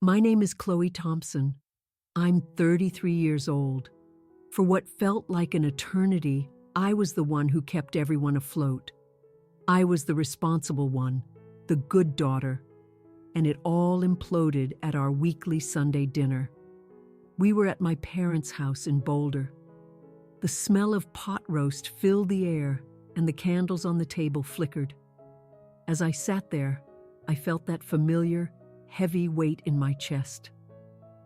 My name is Chloe Thompson. I'm 33 years old. For what felt like an eternity, I was the one who kept everyone afloat. I was the responsible one, the good daughter, and it all imploded at our weekly Sunday dinner. We were at my parents' house in Boulder. The smell of pot roast filled the air, and the candles on the table flickered. As I sat there, I felt that familiar, heavy weight in my chest.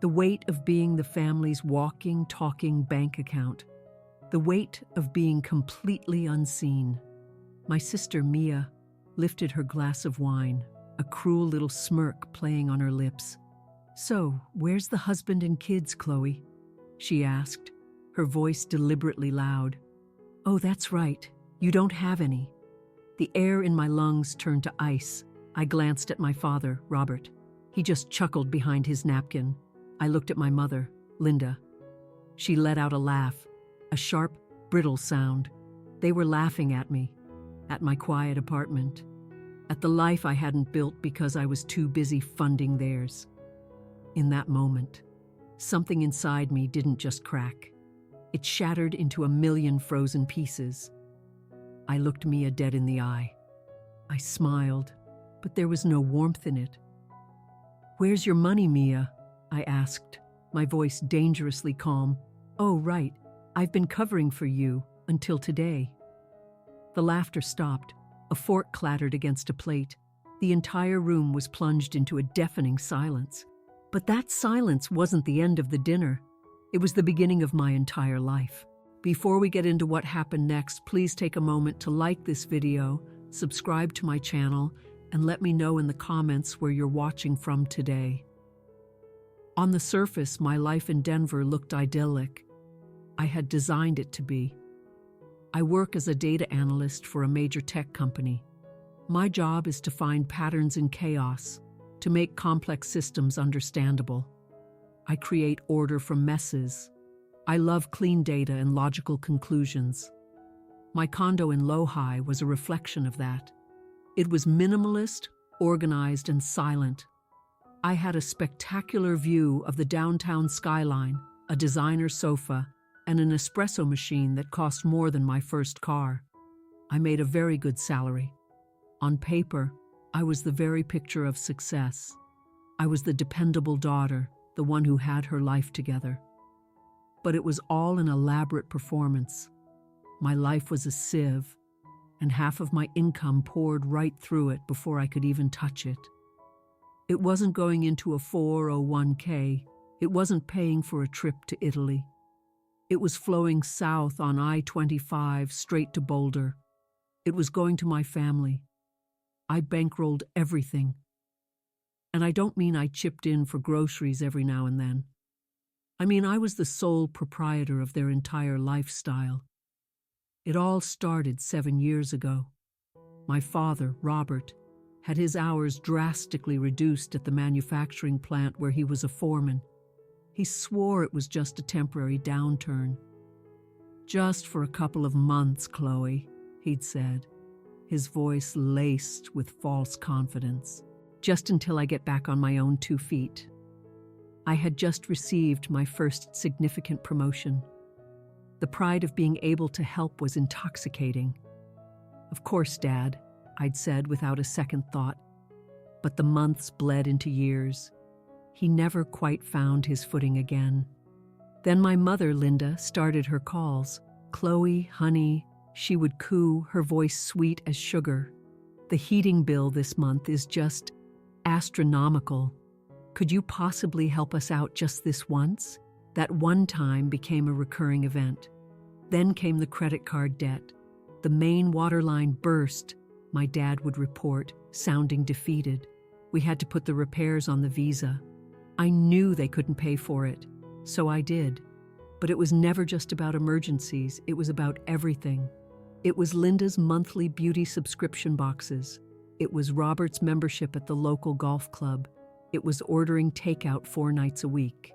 The weight of being the family's walking, talking bank account. The weight of being completely unseen. My sister, Mia, lifted her glass of wine, a cruel little smirk playing on her lips. "So, where's the husband and kids, Chloe?" she asked, her voice deliberately loud. "Oh, that's right. You don't have any." The air in my lungs turned to ice. I glanced at my father, Robert. He just chuckled behind his napkin. I looked at my mother, Linda. She let out a laugh, a sharp, brittle sound. They were laughing at me, at my quiet apartment, at the life I hadn't built because I was too busy funding theirs. In that moment, something inside me didn't just crack. It shattered into a million frozen pieces. I looked Mia dead in the eye. I smiled, but there was no warmth in it. "Where's your money, Mia?" I asked, my voice dangerously calm. "Oh, right. I've been covering for you until today." The laughter stopped. A fork clattered against a plate. The entire room was plunged into a deafening silence. But that silence wasn't the end of the dinner. It was the beginning of my entire life. Before we get into what happened next, please take a moment to like this video, subscribe to my channel, and let me know in the comments where you're watching from today. On the surface, my life in Denver looked idyllic. I had designed it to be. I work as a data analyst for a major tech company. My job is to find patterns in chaos, to make complex systems understandable. I create order from messes. I love clean data and logical conclusions. My condo in Lohi was a reflection of that. It was minimalist, organized, and silent. I had a spectacular view of the downtown skyline, a designer sofa, and an espresso machine that cost more than my first car. I made a very good salary. On paper, I was the very picture of success. I was the dependable daughter, the one who had her life together. But it was all an elaborate performance. My life was a sieve, and half of my income poured right through it before I could even touch it. It wasn't going into a 401k. It wasn't paying for a trip to Italy. It was flowing south on I-25 straight to Boulder. It was going to my family. I bankrolled everything. And I don't mean I chipped in for groceries every now and then. I mean I was the sole proprietor of their entire lifestyle. It all started 7 years ago. My father, Robert, had his hours drastically reduced at the manufacturing plant where he was a foreman. He swore it was just a temporary downturn. "Just for a couple of months, Chloe," he'd said, his voice laced with false confidence. "Just until I get back on my own 2 feet." I had just received my first significant promotion. The pride of being able to help was intoxicating. "Of course, Dad," I'd said without a second thought. But the months bled into years. He never quite found his footing again. Then my mother, Linda, started her calls. "Chloe, honey," she would coo, her voice sweet as sugar. "The heating bill this month is just astronomical. Could you possibly help us out just this once?" That one time became a recurring event. Then came the credit card debt. The main water line burst, my dad would report, sounding defeated. We had to put the repairs on the Visa. I knew they couldn't pay for it, so I did. But it was never just about emergencies, it was about everything. It was Linda's monthly beauty subscription boxes. It was Robert's membership at the local golf club. It was ordering takeout 4 nights a week.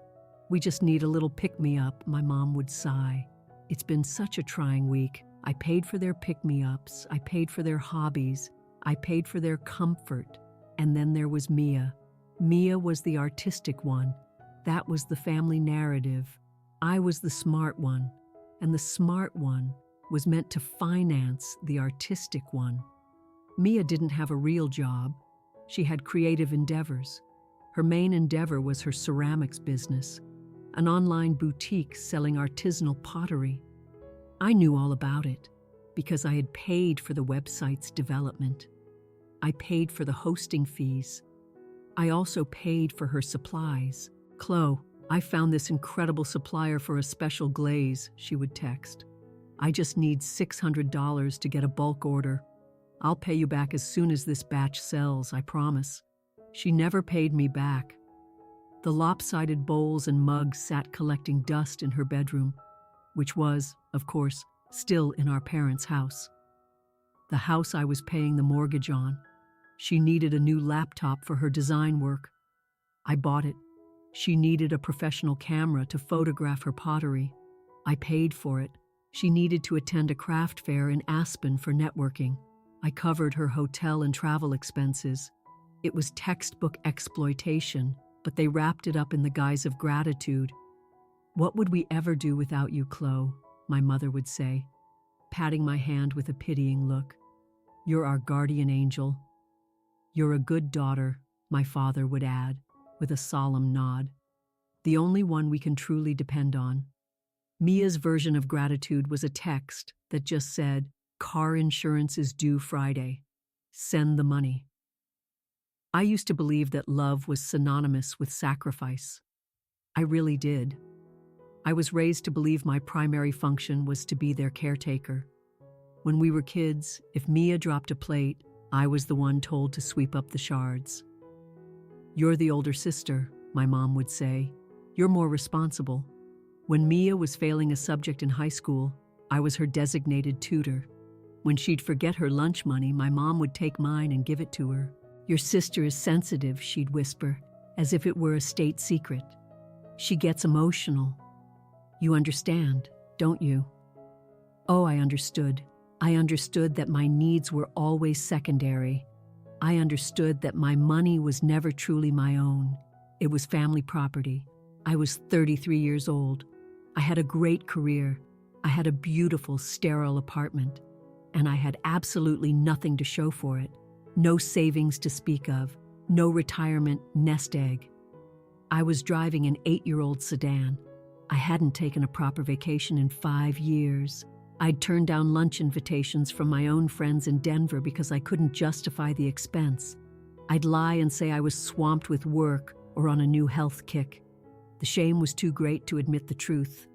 "We just need a little pick-me-up," my mom would sigh. "It's been such a trying week. I paid for their pick-me-ups, I paid for their hobbies, I paid for their comfort, and then there was Mia. Mia was the artistic one. That was the family narrative. I was the smart one, and the smart one was meant to finance the artistic one. Mia didn't have a real job. She had creative endeavors. Her main endeavor was her ceramics business, an online boutique selling artisanal pottery. I knew all about it because I had paid for the website's development. I paid for the hosting fees. I also paid for her supplies. "Chloe, I found this incredible supplier for a special glaze," she would text. "I just need $600 to get a bulk order. I'll pay you back as soon as this batch sells, I promise." She never paid me back. The lopsided bowls and mugs sat collecting dust in her bedroom, which was, of course, still in our parents' house. The house I was paying the mortgage on. She needed a new laptop for her design work. I bought it. She needed a professional camera to photograph her pottery. I paid for it. She needed to attend a craft fair in Aspen for networking. I covered her hotel and travel expenses. It was textbook exploitation, but they wrapped it up in the guise of gratitude. "What would we ever do without you, Chloe?" my mother would say, patting my hand with a pitying look. "You're our guardian angel." "You're a good daughter," my father would add, with a solemn nod. "The only one we can truly depend on." Mia's version of gratitude was a text that just said, "Car insurance is due Friday. Send the money." I used to believe that love was synonymous with sacrifice. I really did. I was raised to believe my primary function was to be their caretaker. When we were kids, if Mia dropped a plate, I was the one told to sweep up the shards. "You're the older sister," my mom would say. "You're more responsible." When Mia was failing a subject in high school, I was her designated tutor. When she'd forget her lunch money, my mom would take mine and give it to her. "Your sister is sensitive," she'd whisper, as if it were a state secret. "She gets emotional. You understand, don't you?" Oh, I understood. I understood that my needs were always secondary. I understood that my money was never truly my own. It was family property. I was 33 years old. I had a great career. I had a beautiful, sterile apartment. And I had absolutely nothing to show for it. No savings to speak of. No retirement nest egg. I was driving an 8-year-old sedan. I hadn't taken a proper vacation in 5 years. I'd turned down lunch invitations from my own friends in Denver because I couldn't justify the expense. I'd lie and say I was swamped with work or on a new health kick. The shame was too great to admit the truth.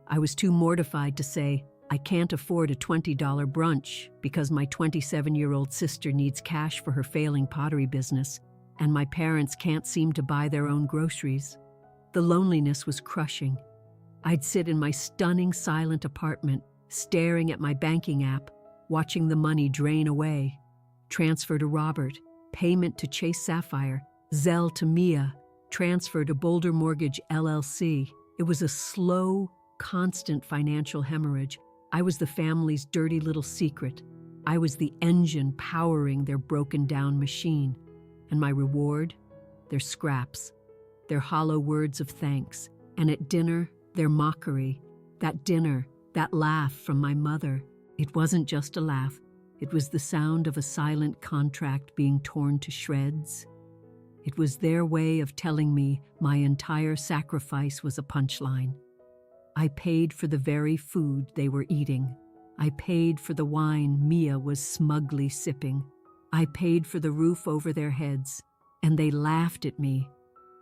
I was too mortified to say, "I can't afford a $20 brunch because my 27-year-old sister needs cash for her failing pottery business, and my parents can't seem to buy their own groceries." The loneliness was crushing. I'd sit in my stunning silent apartment, staring at my banking app, watching the money drain away. Transfer to Robert, payment to Chase Sapphire, Zelle to Mia, transfer to Boulder Mortgage LLC. It was a slow, constant financial hemorrhage. I was the family's dirty little secret. I was the engine powering their broken-down machine. And my reward? Their scraps, their hollow words of thanks, and at dinner, their mockery. That dinner, that laugh from my mother. It wasn't just a laugh. It was the sound of a silent contract being torn to shreds. It was their way of telling me my entire sacrifice was a punchline. I paid for the very food they were eating. I paid for the wine Mia was smugly sipping. I paid for the roof over their heads, and they laughed at me.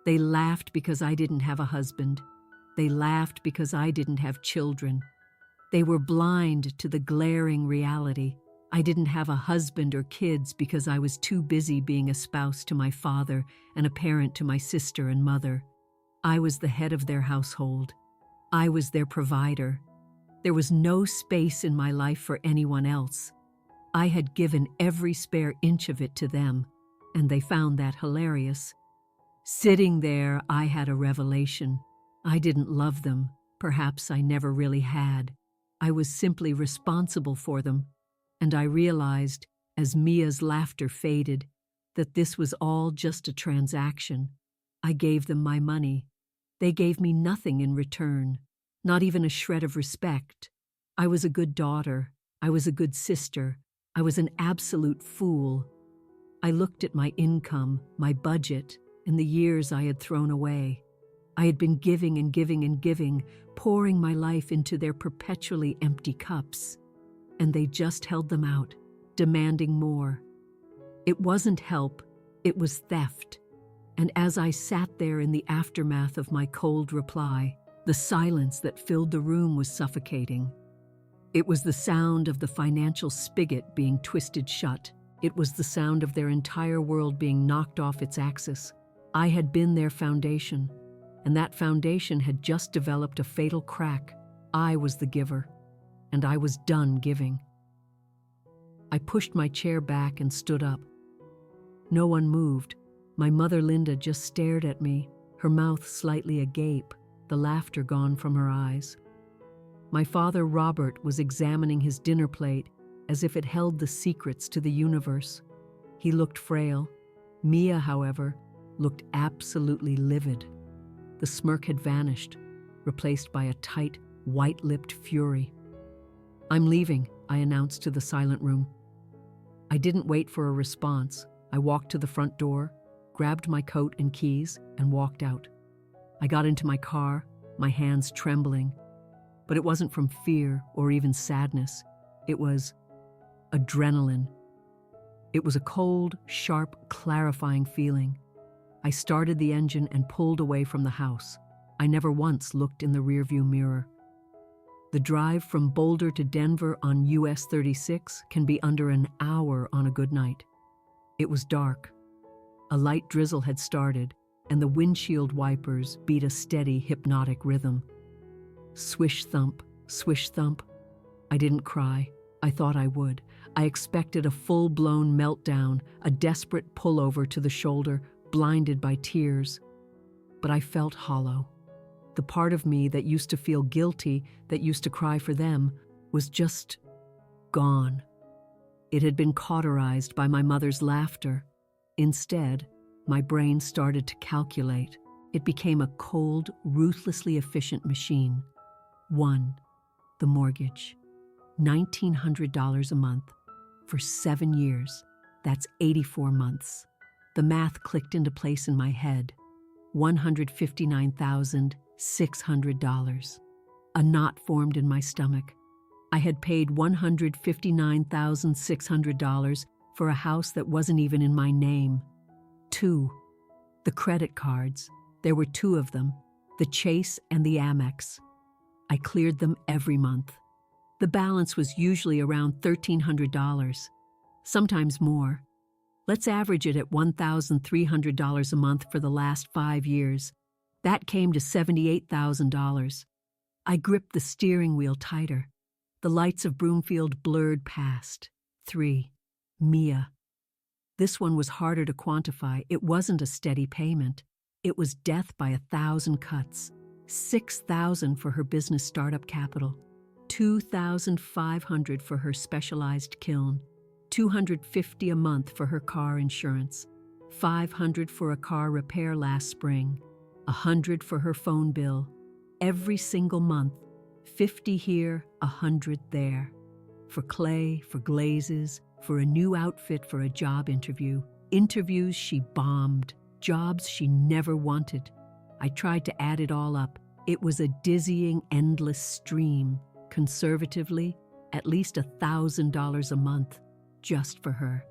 They laughed because I didn't have a husband. They laughed because I didn't have children. They were blind to the glaring reality. I didn't have a husband or kids because I was too busy being a spouse to my father and a parent to my sister and mother. I was the head of their household. I was their provider. There was no space in my life for anyone else. I had given every spare inch of it to them, and they found that hilarious. Sitting there, I had a revelation. I didn't love them. Perhaps I never really had. I was simply responsible for them. And I realized, as Mia's laughter faded, that this was all just a transaction. I gave them my money. They gave me nothing in return, not even a shred of respect. I was a good daughter. I was a good sister. I was an absolute fool. I looked at my income, my budget, and the years I had thrown away. I had been giving and giving and giving, pouring my life into their perpetually empty cups. And they just held them out, demanding more. It wasn't help, it was theft. And as I sat there in the aftermath of my cold reply, the silence that filled the room was suffocating. It was the sound of the financial spigot being twisted shut. It was the sound of their entire world being knocked off its axis. I had been their foundation, and that foundation had just developed a fatal crack. I was the giver, and I was done giving. I pushed my chair back and stood up. No one moved. My mother Linda just stared at me, her mouth slightly agape, the laughter gone from her eyes. My father Robert was examining his dinner plate as if it held the secrets to the universe. He looked frail. Mia, however, looked absolutely livid. The smirk had vanished, replaced by a tight, white-lipped fury. "I'm leaving," I announced to the silent room. I didn't wait for a response. I walked to the front door, grabbed my coat and keys, and walked out. I got into my car, my hands trembling. But it wasn't from fear or even sadness. It was adrenaline. It was a cold, sharp, clarifying feeling. I started the engine and pulled away from the house. I never once looked in the rearview mirror. The drive from Boulder to Denver on US 36 can be under an hour on a good night. It was dark. A light drizzle had started, and the windshield wipers beat a steady, hypnotic rhythm. Swish thump, swish thump. I didn't cry. I thought I would. I expected a full-blown meltdown, a desperate pullover to the shoulder, blinded by tears. But I felt hollow. The part of me that used to feel guilty, that used to cry for them, was just gone. It had been cauterized by my mother's laughter. Instead, my brain started to calculate. It became a cold, ruthlessly efficient machine. 1. The mortgage. $1,900 a month. For 7 years. That's 84 months. The math clicked into place in my head. $159,600. A knot formed in my stomach. I had paid $159,600 for a house that wasn't even in my name. 2. The credit cards. There were 2 of them, the Chase and the Amex. I cleared them every month. The balance was usually around $1,300, sometimes more. Let's average it at $1,300 a month for the last 5 years. That came to $78,000. I gripped the steering wheel tighter. The lights of Broomfield blurred past. 3. Mia. This one was harder to quantify. It wasn't a steady payment. It was death by 1,000 cuts. $6,000 for her business startup capital. $2,500 for her specialized kiln. $250 a month for her car insurance. $500 for a car repair last spring. $100 for her phone bill. Every single month. $50 here, $100 there. For clay, for glazes, for a new outfit for a job interview. Interviews she bombed. Jobs she never wanted. I tried to add it all up. It was a dizzying, endless stream. Conservatively, at least $1,000 a month, just for her.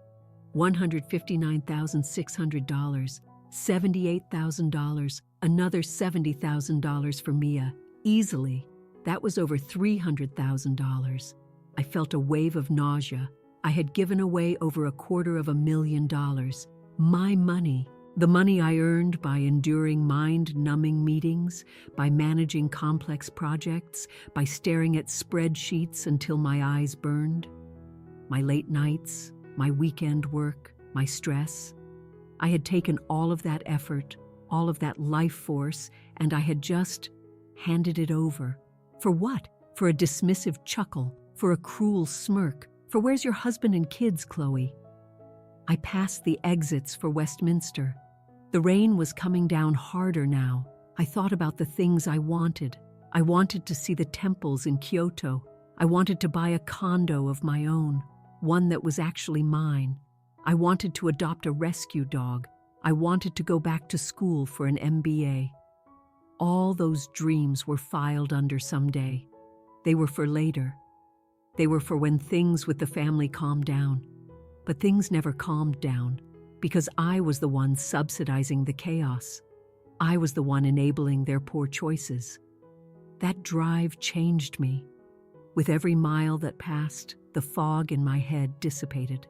$159,600, $78,000, another $70,000 for Mia. Easily. That was over $300,000. I felt a wave of nausea. I had given away over $250,000. My money. The money I earned by enduring mind-numbing meetings, by managing complex projects, by staring at spreadsheets until my eyes burned. My late nights, my weekend work, my stress. I had taken all of that effort, all of that life force, and I had just handed it over. For what? For a dismissive chuckle, for a cruel smirk, for "Where's your husband and kids, Chloe?" I passed the exits for Westminster. The rain was coming down harder now. I thought about the things I wanted. I wanted to see the temples in Kyoto. I wanted to buy a condo of my own, one that was actually mine. I wanted to adopt a rescue dog. I wanted to go back to school for an MBA. All those dreams were filed under someday. They were for later. They were for when things with the family calmed down. But things never calmed down because I was the one subsidizing the chaos. I was the one enabling their poor choices. That drive changed me. With every mile that passed, the fog in my head dissipated.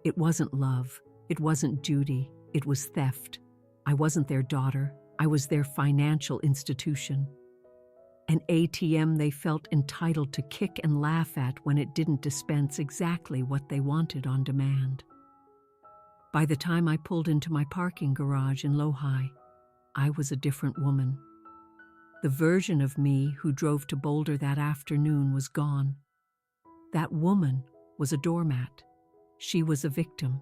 It wasn't love. It wasn't duty. It was theft. I wasn't their daughter. I was their financial institution. An ATM they felt entitled to kick and laugh at when it didn't dispense exactly what they wanted on demand. By the time I pulled into my parking garage in Lohi, I was a different woman. The version of me who drove to Boulder that afternoon was gone. That woman was a doormat. She was a victim.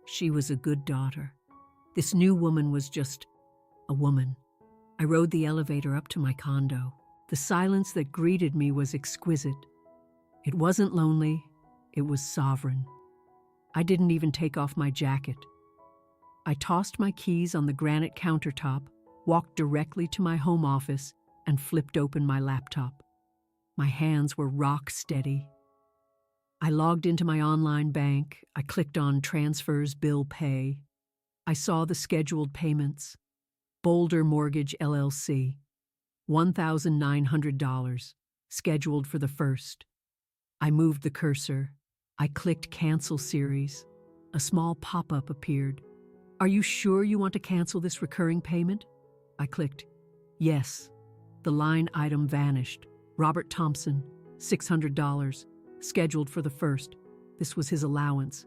She was a good daughter. This new woman was just a woman. I rode the elevator up to my condo. The silence that greeted me was exquisite. It wasn't lonely, it was sovereign. I didn't even take off my jacket. I tossed my keys on the granite countertop, walked directly to my home office, and flipped open my laptop. My hands were rock steady. I logged into my online bank. I clicked on Transfers Bill Pay. I saw the scheduled payments. Boulder Mortgage LLC, $1,900, scheduled for the 1st. I moved the cursor. I clicked Cancel Series. A small pop-up appeared. Are you sure you want to cancel this recurring payment? I clicked Yes. The line item vanished. Robert Thompson, $600, scheduled for the 1st. This was his allowance.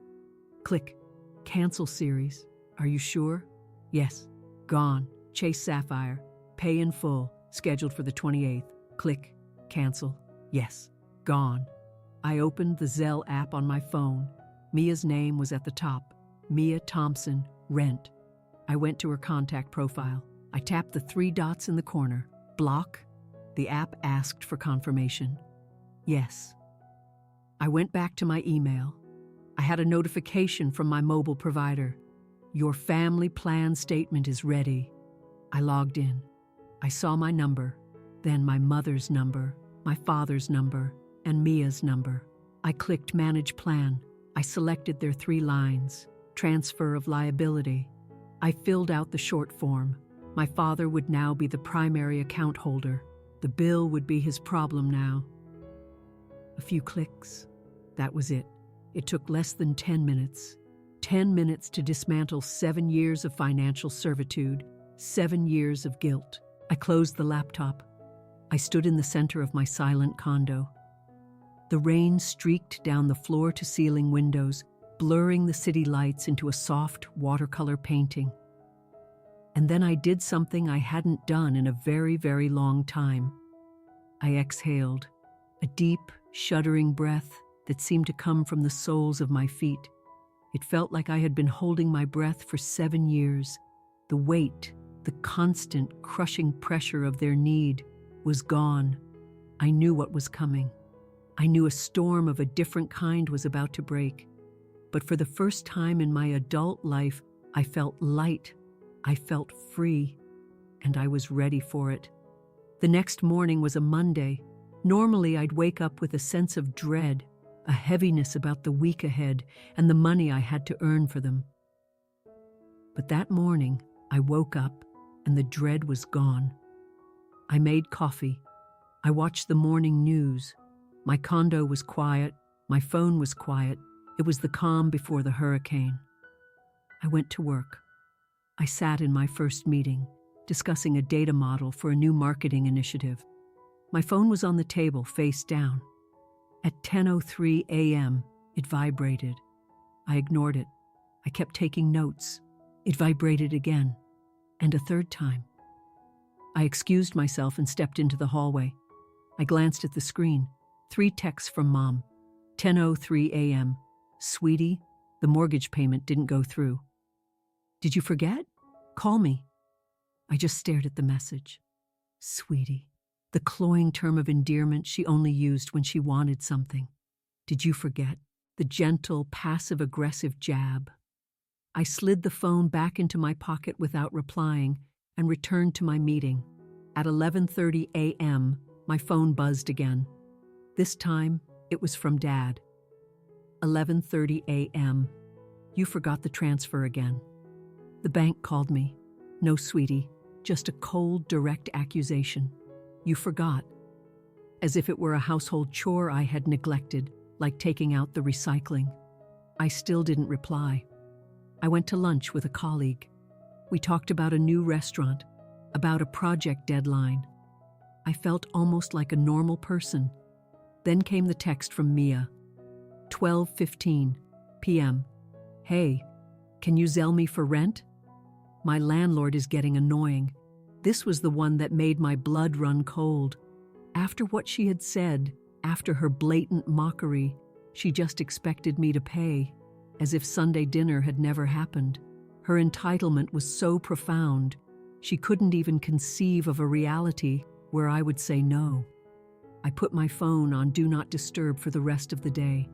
Click Cancel Series. Are you sure? Yes. Gone. Chase Sapphire, pay in full, scheduled for the 28th. Click Cancel. Yes. Gone. I opened the Zelle app on my phone. Mia's name was at the top. Mia Thompson, rent. I went to her contact profile. I tapped the 3 dots in the corner. Block. The app asked for confirmation. Yes. I went back to my email. I had a notification from my mobile provider. Your family plan statement is ready. I logged in. I saw my number, then my mother's number, my father's number, and Mia's number. I clicked Manage Plan. I selected their 3 lines. Transfer of liability. I filled out the short form. My father would now be the primary account holder. The bill would be his problem now. A few clicks. That was it. It took less than 10 minutes. 10 minutes to dismantle 7 years of financial servitude, 7 years of guilt. I closed the laptop. I stood in the center of my silent condo. The rain streaked down the floor-to-ceiling windows, blurring the city lights into a soft watercolor painting. And then I did something I hadn't done in a very, very long time. I exhaled, a deep, shuddering breath that seemed to come from the soles of my feet. It felt like I had been holding my breath for 7 years. The weight, the constant, crushing pressure of their need was gone. I knew what was coming. I knew a storm of a different kind was about to break. But for the first time in my adult life, I felt light. I felt free, and I was ready for it. The next morning was a Monday. Normally, I'd wake up with a sense of dread, a heaviness about the week ahead and the money I had to earn for them. But that morning, I woke up, and the dread was gone. I made coffee. I watched the morning news. My condo was quiet. My phone was quiet. It was the calm before the hurricane. I went to work. I sat in my first meeting, discussing a data model for a new marketing initiative. My phone was on the table, face down. At 10:03 a.m., it vibrated. I ignored it. I kept taking notes. It vibrated again, and a third time. I excused myself and stepped into the hallway. I glanced at the screen. 3 texts from Mom. 10:03 a.m. Sweetie, The mortgage payment didn't go through. Did you forget? Call me. I just stared at the message. Sweetie, the cloying term of endearment she only used when she wanted something. Did you forget? The gentle, passive-aggressive jab. I slid the phone back into my pocket without replying and returned to my meeting. At 11:30 a.m., my phone buzzed again. This time, it was from Dad. 11:30 a.m. You forgot the transfer again. The bank called me. No, sweetie, just a cold, direct accusation. You forgot. As if it were a household chore I had neglected, like taking out the recycling. I still didn't reply. I went to lunch with a colleague. We talked about a new restaurant, about a project deadline. I felt almost like a normal person. Then came the text from Mia. 12:15 p.m. Hey, can you Zelle me for rent? My landlord is getting annoying. This was the one that made my blood run cold. After what she had said, after her blatant mockery, she just expected me to pay, as if Sunday dinner had never happened. Her entitlement was so profound, she couldn't even conceive of a reality where I would say no. I put my phone on Do Not Disturb for the rest of the day.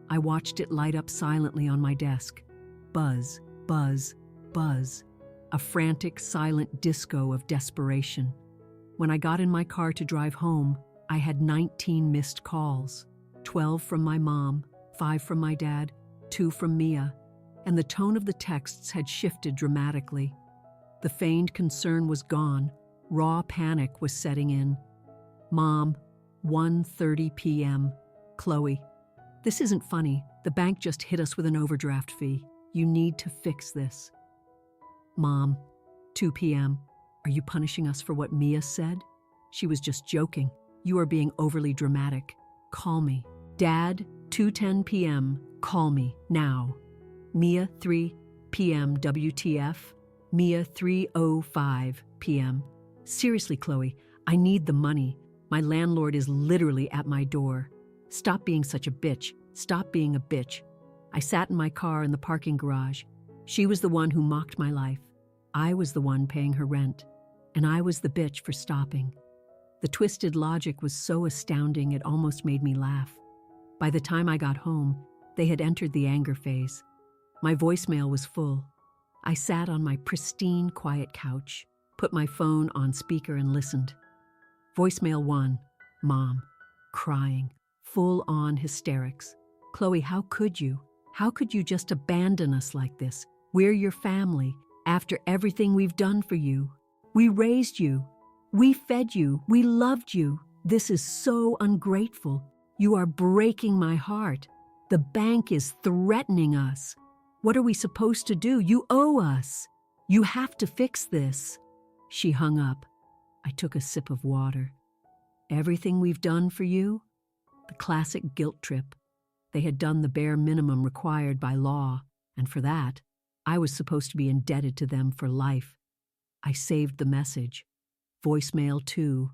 I watched it light up silently on my desk. Buzz, buzz, buzz. A frantic, silent disco of desperation. When I got in my car to drive home, I had 19 missed calls. 12 from my mom, 5 from my dad, 2 from Mia, and the tone of the texts had shifted dramatically. The feigned concern was gone. Raw panic was setting in. Mom, 1:30 p.m. Chloe, this isn't funny. The bank just hit us with an overdraft fee. You need to fix this. Mom, 2 p.m. Are you punishing us for what Mia said? She was just joking. You are being overly dramatic. Call me. Dad, 2:10 p.m. Call me, now. Mia, 3 p.m. WTF? Mia, 3:05 p.m. Seriously, Chloe, I need the money. My landlord is literally at my door. Stop being such a bitch. Stop being a bitch. I sat in my car in the parking garage. She was the one who mocked my life. I was the one paying her rent. And I was the bitch for stopping. The twisted logic was so astounding it almost made me laugh. By the time I got home, they had entered the anger phase. My voicemail was full. I sat on my pristine, quiet couch, put my phone on speaker and listened. Voicemail 1, Mom, crying, full-on hysterics. Chloe, how could you? How could you just abandon us like this? We're your family, after everything we've done for you. We raised you. We fed you. We loved you. This is so ungrateful. You are breaking my heart. The bank is threatening us. What are we supposed to do? You owe us. You have to fix this. She hung up. I took a sip of water. Everything we've done for you? The classic guilt trip. They had done the bare minimum required by law, and for that, I was supposed to be indebted to them for life. I saved the message. Voicemail 2,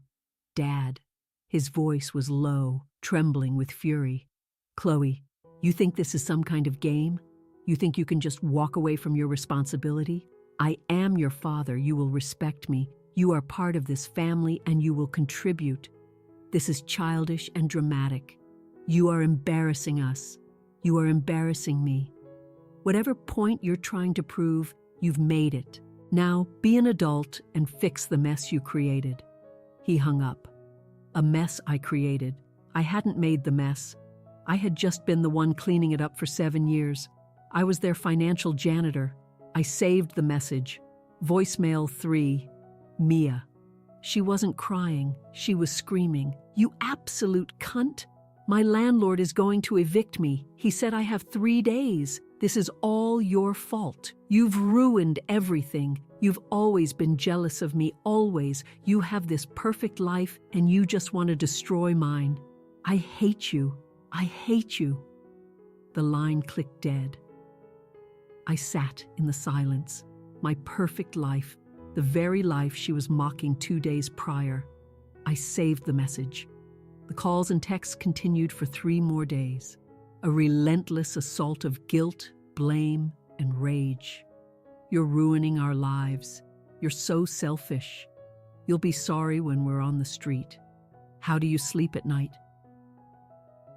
Dad. His voice was low, trembling with fury. Chloe, you think this is some kind of game? You think you can just walk away from your responsibility? I am your father. You will respect me. You are part of this family and you will contribute. This is childish and dramatic. You are embarrassing us. You are embarrassing me. Whatever point you're trying to prove, you've made it. Now, be an adult and fix the mess you created. He hung up. A mess I created. I hadn't made the mess. I had just been the one cleaning it up for 7 years. I was their financial janitor. I saved the message. Voicemail 3, Mia. She wasn't crying. She was screaming. You absolute cunt. My landlord is going to evict me. He said I have 3 days. This is all your fault. You've ruined everything. You've always been jealous of me, always. You have this perfect life and you just want to destroy mine. I hate you. I hate you. The line clicked dead. I sat in the silence. My perfect life, the very life she was mocking 2 days prior. I saved the message. The calls and texts continued for 3 more days. A relentless assault of guilt, blame, and rage. You're ruining our lives. You're so selfish. You'll be sorry when we're on the street. How do you sleep at night?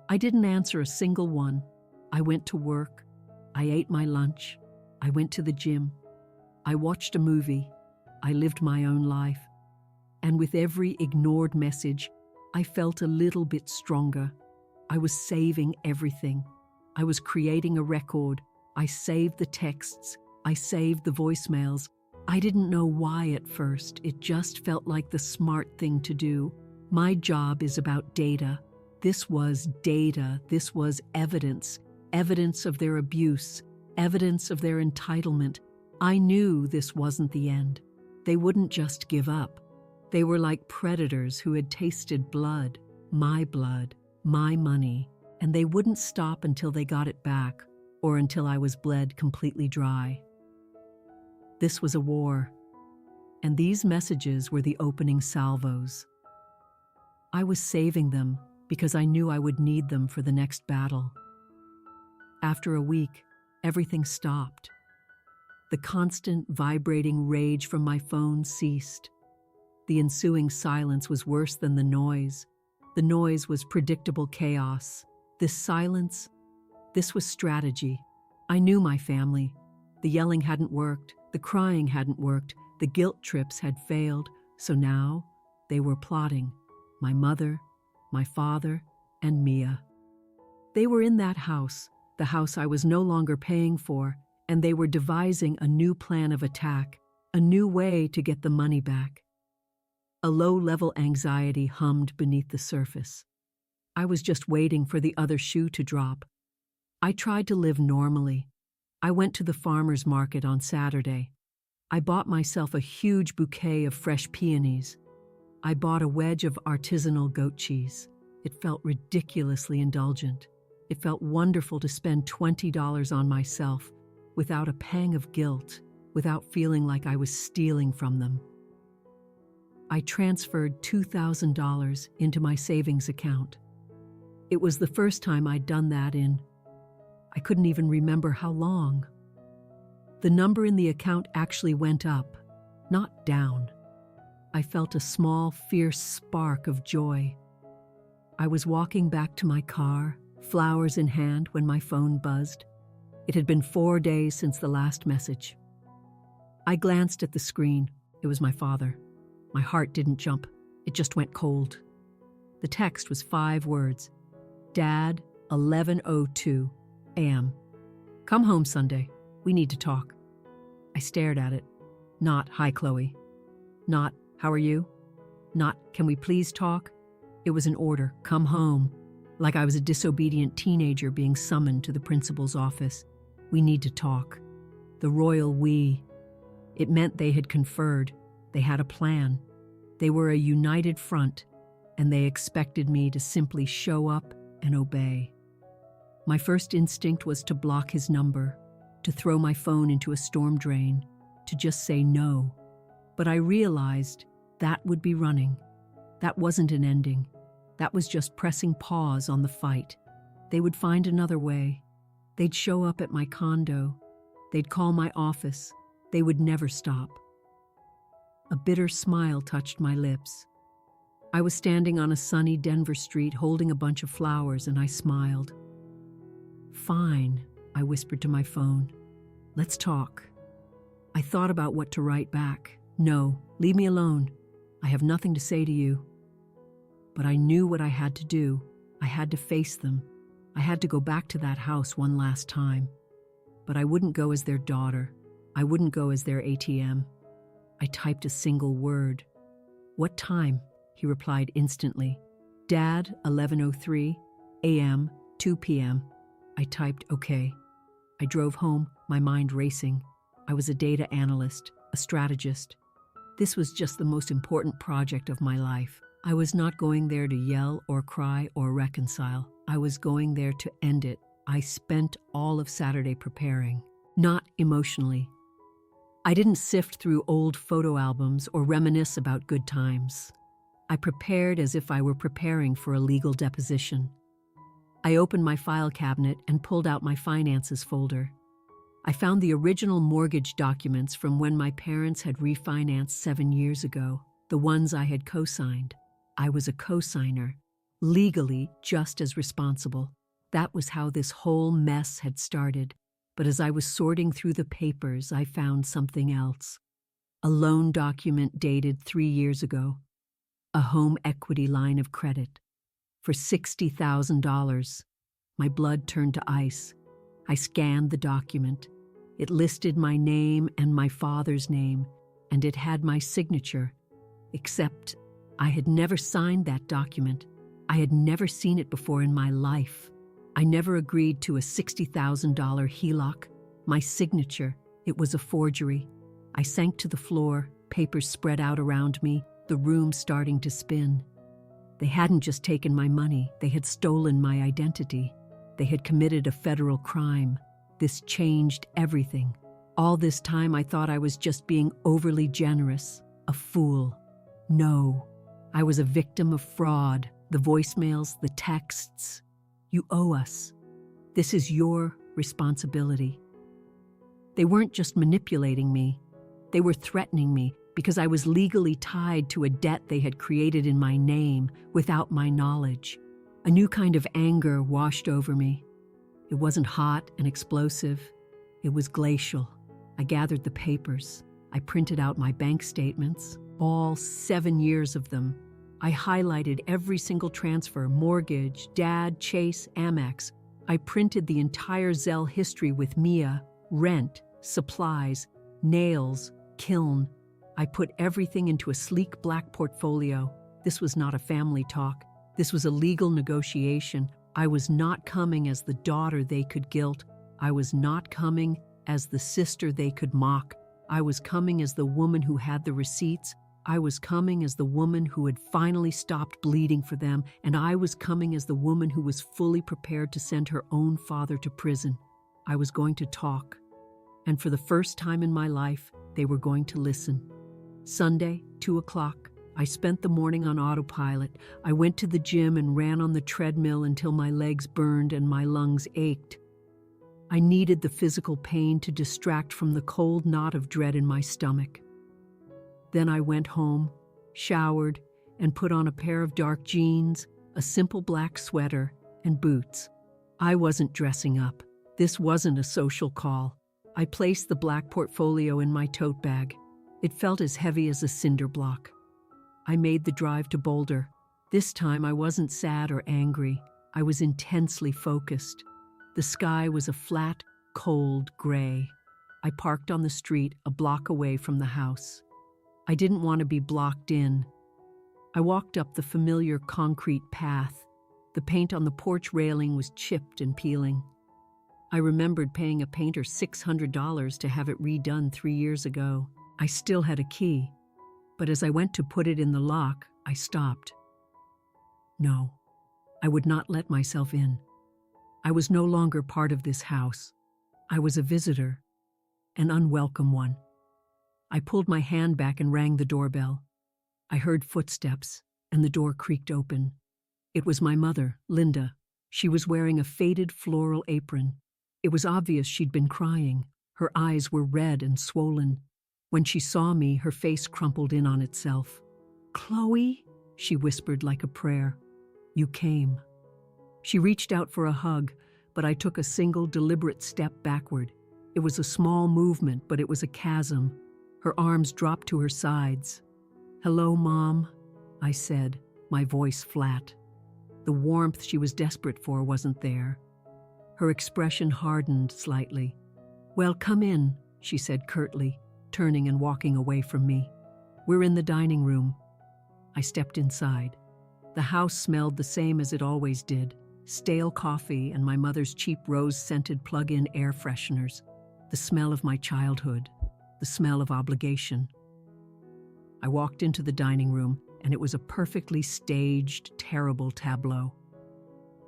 I didn't answer a single one. I went to work. I ate my lunch. I went to the gym. I watched a movie. I lived my own life. And with every ignored message, I felt a little bit stronger. I was saving everything. I was creating a record. I saved the texts. I saved the voicemails. I didn't know why at first. It just felt like the smart thing to do. My job is about data. This was data. This was evidence. Evidence of their abuse. Evidence of their entitlement. I knew this wasn't the end. They wouldn't just give up. They were like predators who had tasted blood, my money, and they wouldn't stop until they got it back or until I was bled completely dry. This was a war, and these messages were the opening salvos. I was saving them because I knew I would need them for the next battle. After a week, everything stopped. The constant vibrating rage from my phone ceased. The ensuing silence was worse than the noise. The noise was predictable chaos. This silence, this was strategy. I knew my family. The yelling hadn't worked. The crying hadn't worked. The guilt trips had failed. So now they were plotting. My mother, my father, and Mia. They were in that house, the house I was no longer paying for, and they were devising a new plan of attack, a new way to get the money back. A low-level anxiety hummed beneath the surface. I was just waiting for the other shoe to drop. I tried to live normally. I went to the farmer's market on Saturday. I bought myself a huge bouquet of fresh peonies. I bought a wedge of artisanal goat cheese. It felt ridiculously indulgent. It felt wonderful to spend $20 on myself without a pang of guilt, without feeling like I was stealing from them. I transferred $2,000 into my savings account. It was the first time I'd done that in, I couldn't even remember how long. The number in the account actually went up, not down. I felt a small, fierce spark of joy. I was walking back to my car, flowers in hand, when my phone buzzed. It had been 4 days since the last message. I glanced at the screen. It was my father. My heart didn't jump. It just went cold. The text was 5 words. Dad, 11:02 a.m. Come home Sunday. We need to talk. I stared at it. Not, hi, Chloe. Not, how are you? Not, can we please talk? It was an order, come home. Like I was a disobedient teenager being summoned to the principal's office. We need to talk. The royal we. It meant they had conferred. They had a plan. They were a united front, and they expected me to simply show up and obey. My first instinct was to block his number, to throw my phone into a storm drain, to just say no. But I realized that would be running. That wasn't an ending. That was just pressing pause on the fight. They would find another way. They'd show up at my condo. They'd call my office. They would never stop. A bitter smile touched my lips. I was standing on a sunny Denver street holding a bunch of flowers, and I smiled. Fine, I whispered to my phone. Let's talk. I thought about what to write back. No, leave me alone. I have nothing to say to you. But I knew what I had to do. I had to face them. I had to go back to that house one last time. But I wouldn't go as their daughter. I wouldn't go as their ATM. I typed a single word. What time? He replied instantly. Dad, 11:03 a.m., 2 p.m. I typed okay. I drove home, my mind racing. I was a data analyst, a strategist. This was just the most important project of my life. I was not going there to yell or cry or reconcile. I was going there to end it. I spent all of Saturday preparing, not emotionally. I didn't sift through old photo albums or reminisce about good times. I prepared as if I were preparing for a legal deposition. I opened my file cabinet and pulled out my finances folder. I found the original mortgage documents from when my parents had refinanced 7 years ago, the ones I had co-signed. I was a co-signer, legally just as responsible. That was how this whole mess had started. But as I was sorting through the papers, I found something else. A loan document dated 3 years ago. A home equity line of credit. For $60,000. My blood turned to ice. I scanned the document. It listed my name and my father's name, and it had my signature. Except I had never signed that document. I had never seen it before in my life. I never agreed to a $60,000 HELOC. My signature, it was a forgery. I sank to the floor, papers spread out around me, the room starting to spin. They hadn't just taken my money, they had stolen my identity. They had committed a federal crime. This changed everything. All this time I thought I was just being overly generous, a fool. No, I was a victim of fraud, the voicemails, the texts. You owe us. This is your responsibility. They weren't just manipulating me. They were threatening me because I was legally tied to a debt they had created in my name without my knowledge. A new kind of anger washed over me. It wasn't hot and explosive. It was glacial. I gathered the papers. I printed out my bank statements, all 7 years of them. I highlighted every single transfer, mortgage, Dad, Chase, Amex. I printed the entire Zelle history with Mia, rent, supplies, nails, kiln. I put everything into a sleek black portfolio. This was not a family talk. This was a legal negotiation. I was not coming as the daughter they could guilt. I was not coming as the sister they could mock. I was coming as the woman who had the receipts. I was coming as the woman who had finally stopped bleeding for them, and I was coming as the woman who was fully prepared to send her own father to prison. I was going to talk, and for the first time in my life, they were going to listen. Sunday, 2 o'clock. I spent the morning on autopilot. I went to the gym and ran on the treadmill until my legs burned and my lungs ached. I needed the physical pain to distract from the cold knot of dread in my stomach. Then I went home, showered, and put on a pair of dark jeans, a simple black sweater, and boots. I wasn't dressing up. This wasn't a social call. I placed the black portfolio in my tote bag. It felt as heavy as a cinder block. I made the drive to Boulder. This time I wasn't sad or angry. I was intensely focused. The sky was a flat, cold gray. I parked on the street a block away from the house. I didn't want to be blocked in. I walked up the familiar concrete path. The paint on the porch railing was chipped and peeling. I remembered paying a painter $600 to have it redone 3 years ago. I still had a key, but as I went to put it in the lock, I stopped. No, I would not let myself in. I was no longer part of this house. I was a visitor, an unwelcome one. I pulled my hand back and rang the doorbell. I heard footsteps, and the door creaked open. It was my mother, Linda. She was wearing a faded floral apron. It was obvious she'd been crying. Her eyes were red and swollen. When she saw me, her face crumpled in on itself. "Chloe," she whispered like a prayer. "You came." She reached out for a hug, but I took a single deliberate step backward. It was a small movement, but it was a chasm. Her arms dropped to her sides. "Hello, Mom," I said, my voice flat. The warmth she was desperate for wasn't there. Her expression hardened slightly. "Well, come in," she said curtly, turning and walking away from me. "We're in the dining room." I stepped inside. The house smelled the same as it always did. Stale coffee and my mother's cheap rose-scented plug-in air fresheners. The smell of my childhood. The smell of obligation. I walked into the dining room, and it was a perfectly staged, terrible tableau.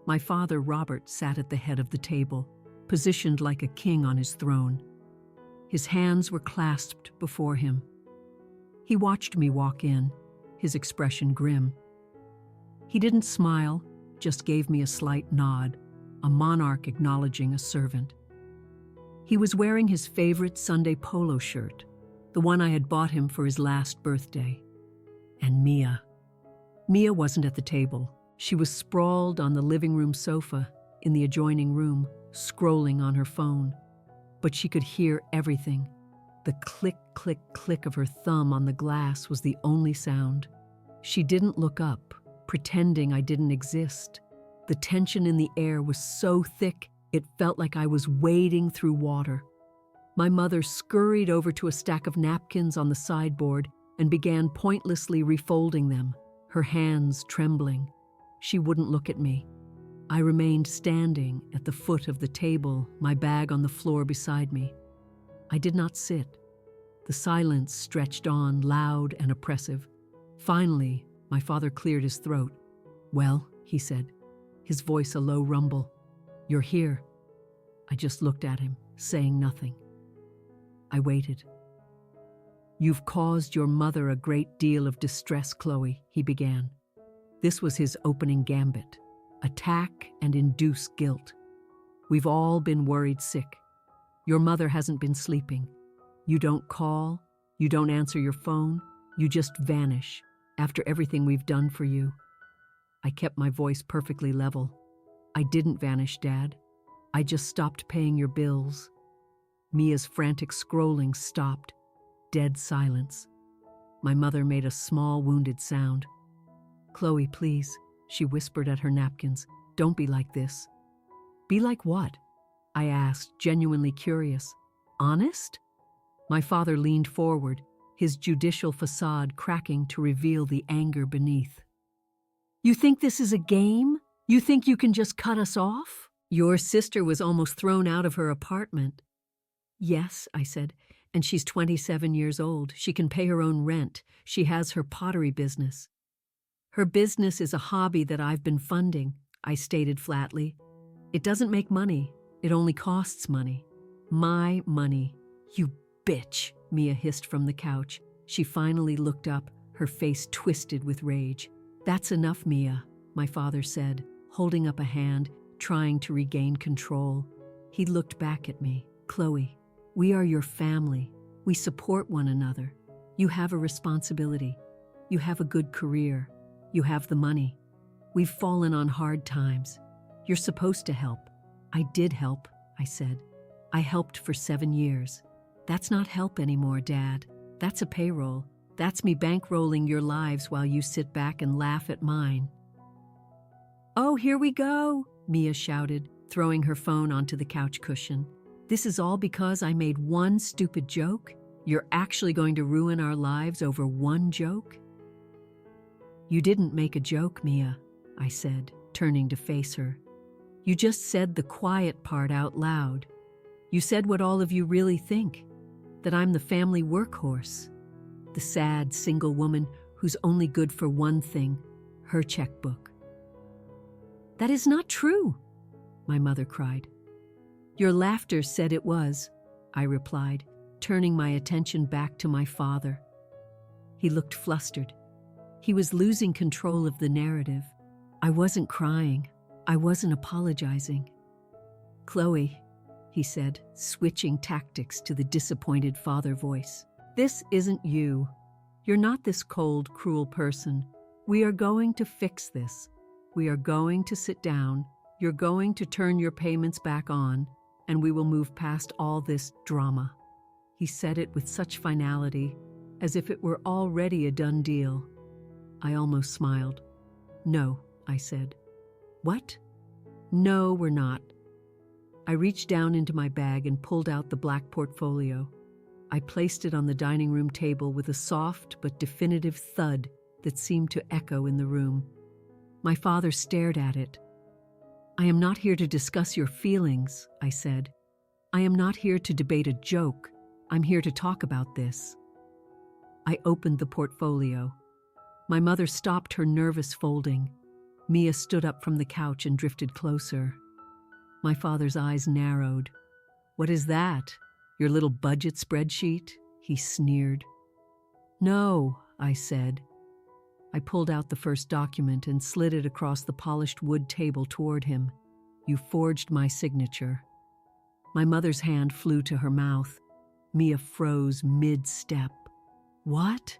My father, Robert, sat at the head of the table, positioned like a king on his throne. His hands were clasped before him. He watched me walk in, his expression grim. He didn't smile, just gave me a slight nod, a monarch acknowledging a servant. He was wearing his favorite Sunday polo shirt, the one I had bought him for his last birthday. And Mia. Mia wasn't at the table. She was sprawled on the living room sofa in the adjoining room, scrolling on her phone. But she could hear everything. The click, click, click of her thumb on the glass was the only sound. She didn't look up, pretending I didn't exist. The tension in the air was so thick, it felt like I was wading through water. My mother scurried over to a stack of napkins on the sideboard and began pointlessly refolding them, her hands trembling. She wouldn't look at me. I remained standing at the foot of the table, my bag on the floor beside me. I did not sit. The silence stretched on, loud and oppressive. Finally, my father cleared his throat. "Well," he said, his voice a low rumble. "You're here." I just looked at him, saying nothing. I waited. "You've caused your mother a great deal of distress, Chloe," he began. This was his opening gambit. Attack and induce guilt. "We've all been worried sick. Your mother hasn't been sleeping. You don't call, you don't answer your phone, you just vanish after everything we've done for you." I kept my voice perfectly level. "I didn't vanish, Dad. I just stopped paying your bills." Mia's frantic scrolling stopped. Dead silence. My mother made a small, wounded sound. "Chloe, please," she whispered at her napkins. "Don't be like this." "Be like what?" I asked, genuinely curious. "Honest?" My father leaned forward, his judicial facade cracking to reveal the anger beneath. "You think this is a game? You think you can just cut us off? Your sister was almost thrown out of her apartment." "Yes," I said, "and she's 27 years old. She can pay her own rent. She has her pottery business." "Her business is a hobby that I've been funding," I stated flatly. "It doesn't make money. It only costs money." "My money. You bitch," Mia hissed from the couch. She finally looked up, her face twisted with rage. "That's enough, Mia," my father said, holding up a hand, trying to regain control. He looked back at me. "Chloe, we are your family. We support one another. You have a responsibility. You have a good career. You have the money. We've fallen on hard times. You're supposed to help." "I did help," I said. "I helped for 7 years. That's not help anymore, Dad. That's a payroll. That's me bankrolling your lives while you sit back and laugh at mine." "Oh, here we go," Mia shouted, throwing her phone onto the couch cushion. "This is all because I made one stupid joke? You're actually going to ruin our lives over one joke?" "You didn't make a joke, Mia," I said, turning to face her. "You just said the quiet part out loud. You said what all of you really think, that I'm the family workhorse, the sad single woman who's only good for one thing, her checkbook." "That is not true," my mother cried. "Your laughter said it was," I replied, turning my attention back to my father. He looked flustered. He was losing control of the narrative. I wasn't crying. I wasn't apologizing. "Chloe," he said, switching tactics to the disappointed father voice. "This isn't you. You're not this cold, cruel person. We are going to fix this. We are going to sit down. You're going to turn your payments back on, and we will move past all this drama." He said it with such finality, as if it were already a done deal. I almost smiled. "No," I said. "What?" "No, we're not." I reached down into my bag and pulled out the black portfolio. I placed it on the dining room table with a soft but definitive thud that seemed to echo in the room. My father stared at it. "I am not here to discuss your feelings," I said. "I am not here to debate a joke. I'm here to talk about this." I opened the portfolio. My mother stopped her nervous folding. Mia stood up from the couch and drifted closer. My father's eyes narrowed. "What is that? Your little budget spreadsheet?" he sneered. "No," I said. I pulled out the first document and slid it across the polished wood table toward him. "You forged my signature." My mother's hand flew to her mouth. Mia froze mid-step. What?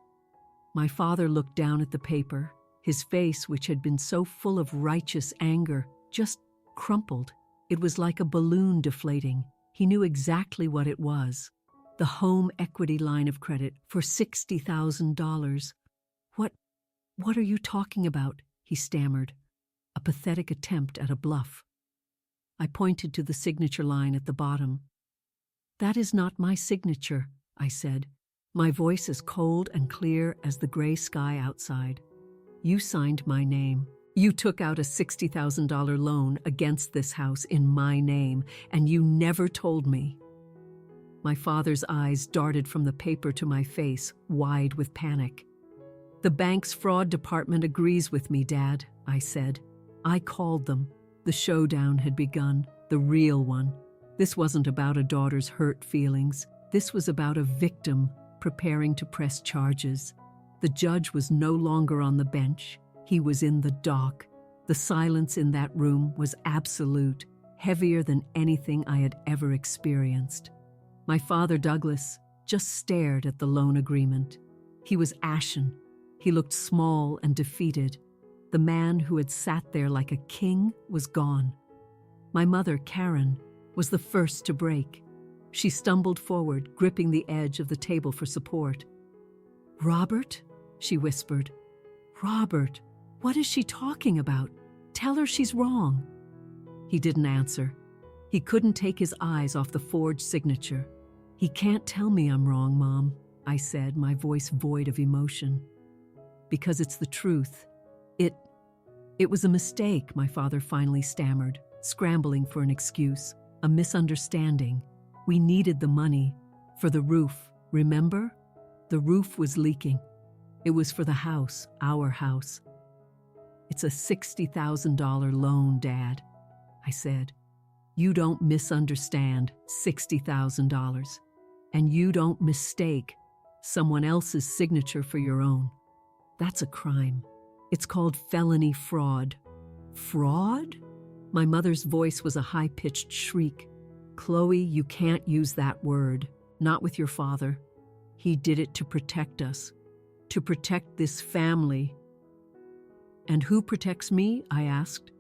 My father looked down at the paper. His face, which had been so full of righteous anger, just crumpled. It was like a balloon deflating. He knew exactly what it was. The home equity line of credit for $60,000. What are you talking about? He stammered, a pathetic attempt at a bluff. I pointed to the signature line at the bottom. That is not my signature, I said, my voice as cold and clear as the gray sky outside. You signed my name. You took out a $60,000 loan against this house in my name, and you never told me. My father's eyes darted from the paper to my face, wide with panic. The bank's fraud department agrees with me, Dad, I said. I called them. The showdown had begun, the real one. This wasn't about a daughter's hurt feelings. This was about a victim preparing to press charges. The judge was no longer on the bench. He was in the dock. The silence in that room was absolute, heavier than anything I had ever experienced. My father, Douglas, just stared at the loan agreement. He was ashen. He looked small and defeated. The man who had sat there like a king was gone. My mother, Karen, was the first to break. She stumbled forward, gripping the edge of the table for support. "Robert?" she whispered. "Robert, what is she talking about? Tell her she's wrong." He didn't answer. He couldn't take his eyes off the forged signature. "He can't tell me I'm wrong, Mom," I said, my voice void of emotion. "Because it's the truth. It was a mistake," my father finally stammered, scrambling for an excuse. "A misunderstanding. We needed the money. For the roof, remember? The roof was leaking. It was for the house, our house." "It's a $60,000 loan, Dad," I said. "You don't misunderstand $60,000. And you don't mistake someone else's signature for your own. That's a crime. It's called felony fraud." "Fraud?" My mother's voice was a high-pitched shriek. "Chloe, you can't use that word. Not with your father. He did it to protect us. To protect this family." "And who protects me?" I asked.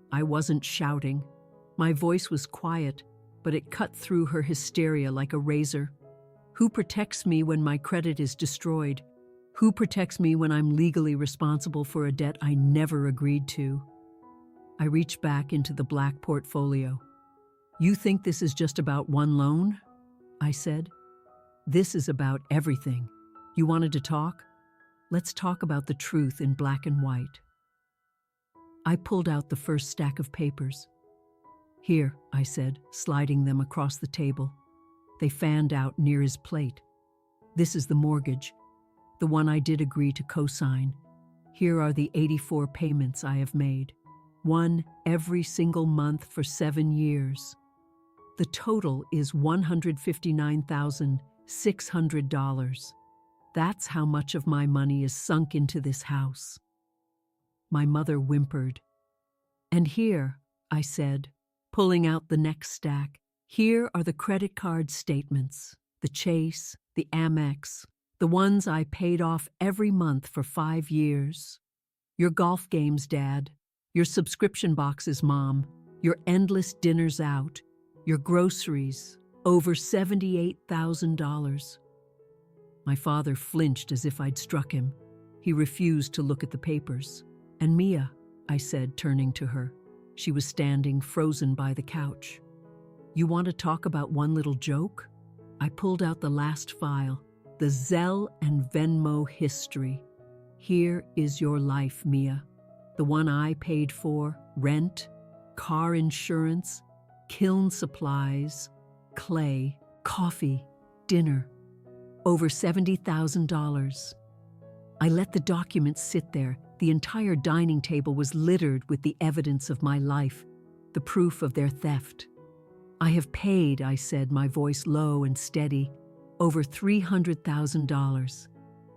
I wasn't shouting. My voice was quiet, but it cut through her hysteria like a razor. "Who protects me when my credit is destroyed? Who protects me when I'm legally responsible for a debt I never agreed to?" I reached back into the black portfolio. "You think this is just about one loan?" I said. "This is about everything. You wanted to talk? Let's talk about the truth in black and white." I pulled out the first stack of papers. "Here," I said, sliding them across the table. They fanned out near his plate. "This is the mortgage, the one I did agree to co-sign. Here are the 84 payments I have made. One every single month for 7 years. The total is $159,600. That's how much of my money is sunk into this house." My mother whimpered. "And here," I said, pulling out the next stack, "here are the credit card statements, the Chase, the Amex, the ones I paid off every month for 5 years. Your golf games, Dad. Your subscription boxes, Mom. Your endless dinners out. Your groceries. Over $78,000. My father flinched as if I'd struck him. He refused to look at the papers. "And Mia," I said, turning to her. She was standing frozen by the couch. "You want to talk about one little joke?" I pulled out the last file, the Zelle and Venmo history. "Here is your life, Mia. The one I paid for, rent, car insurance, kiln supplies, clay, coffee, dinner. Over $70,000. I let the documents sit there. The entire dining table was littered with the evidence of my life, the proof of their theft. "I have paid," I said, my voice low and steady, "over $300,000.